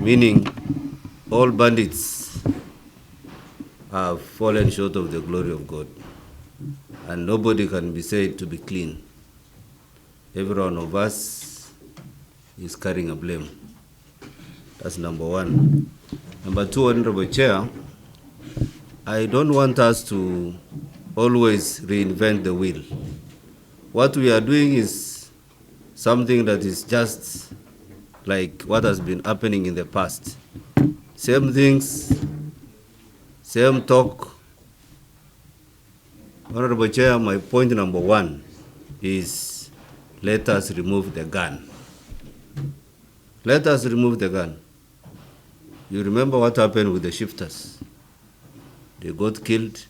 meaning all bandits have fallen short of the glory of God, and nobody can be said to be clean. Every one of us is carrying a blame. That's number one. Number two, Honorable Chair, I don't want us to always reinvent the wheel. What we are doing is something that is just like what has been happening in the past. Same things, same talk. Honorable Chair, my point number one is let us remove the gun. Let us remove the gun. You remember what happened with the shifters? They got killed,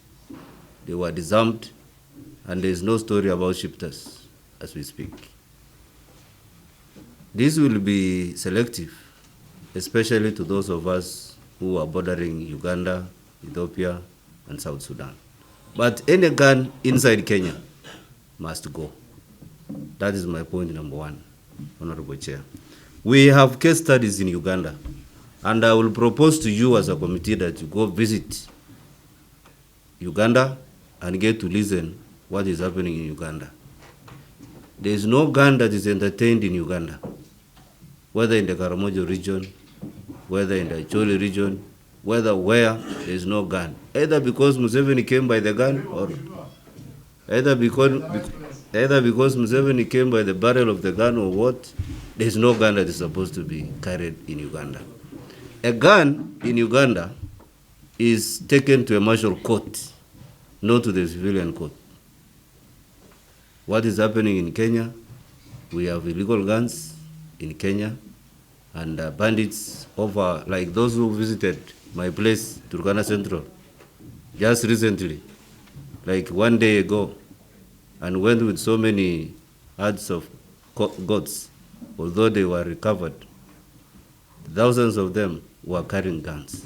they were disarmed, and there is no story about shifters as we speak. This will be selective, especially to those of us who are bordering Uganda, Ethiopia, and South Sudan. But any gun inside Kenya must go. That is my point number one, Honorable Chair. We have case studies in Uganda, and I will propose to you as a committee that you go visit Uganda and get to listen what is happening in Uganda. There is no gun that is entertained in Uganda, whether in the Karamojo region, whether in the Chole region, whether where, there is no gun. Either because Museveni came by the gun, or either because Museveni came by the barrel of the gun, or what, there is no gun that is supposed to be carried in Uganda. A gun in Uganda is taken to a martial court, not to the civilian court. What is happening in Kenya? We have illegal guns in Kenya, and bandits over, like those who visited my place, Turkana Central, just recently, like 1 day ago, and went with so many herds of goats, although they were recovered, thousands of them were carrying guns.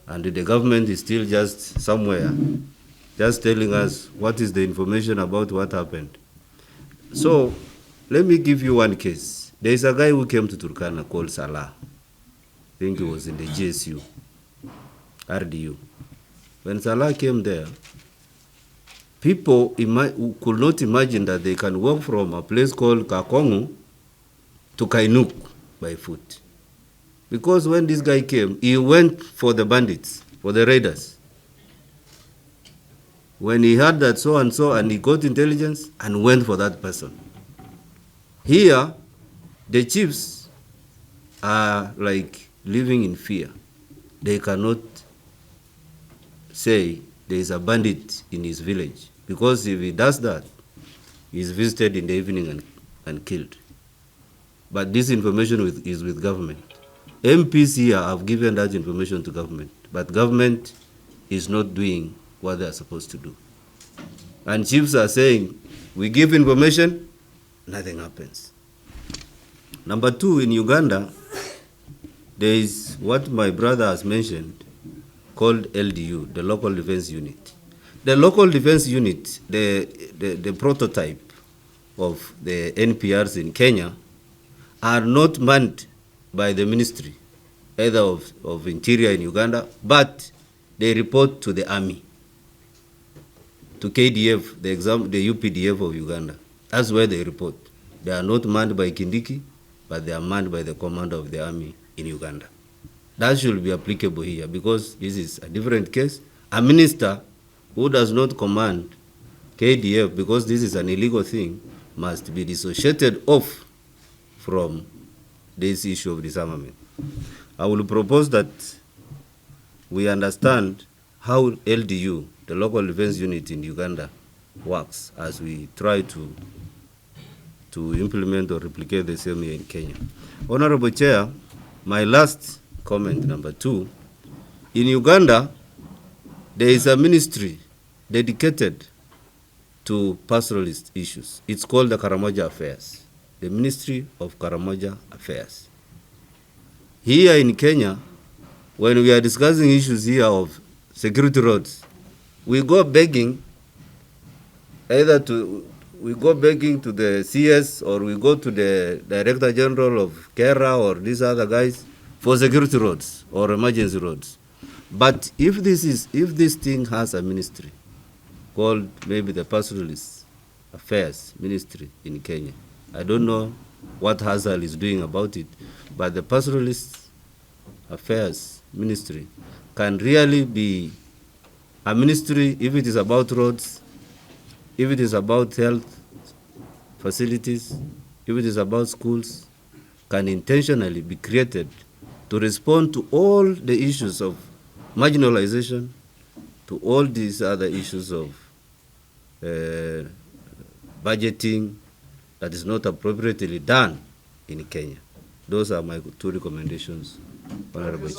And the government is still just somewhere, just telling us what is the information about what happened. So, let me give you one case. There is a guy who came to Turkana called Salah. I think he was in the GSU, RDU. When Salah came there, people could not imagine that they can walk from a place called Kakongu to Kainuk by foot. Because when this guy came, he went for the bandits, for the raiders. When he heard that so and so, and he got intelligence and went for that person. Here, the chiefs are like living in fear. They cannot say there is a bandit in his village, because if he does that, he is visited in the evening and killed. But this information is with government. MPs here have given that information to government, but government is not doing what they are supposed to do. And chiefs are saying, we give information, nothing happens. Number two, in Uganda, there is what my brother has mentioned called LDU, the Local Defense Unit. The Local Defense Unit, the prototype of the NPRs in Kenya, are not manned by the ministry, either of Interior in Uganda, but they report to the army, to KDF, the UPDF of Uganda. That's where they report. They are not manned by Kindiki, but they are manned by the commander of the army in Uganda. That should be applicable here, because this is a different case. A minister who does not command KDF, because this is an illegal thing, must be dissociated off from this issue of disarmament. I will propose that we understand how LDU, the Local Defense Unit in Uganda, works as we try to implement or replicate the same here in Kenya. Honorable Chair, my last comment, number two. In Uganda, there is a ministry dedicated to pastoralist issues. It's called the Karamoja Affairs, the Ministry of Karamoja Affairs. Here in Kenya, when we are discussing issues here of security roads, we go begging to the CS, or we go to the Director General of Kera or these other guys for security roads or emergency roads. But if this thing has a ministry called maybe the Pastoralist Affairs Ministry in Kenya, I don't know what Hazal is doing about it, but the Pastoralist Affairs Ministry can really be a ministry if it is about roads, if it is about health facilities, if it is about schools, can intentionally be created to respond to all the issues of marginalization, to all these other issues of budgeting that is not appropriately done in Kenya. Those are my two recommendations, Honorable Chair.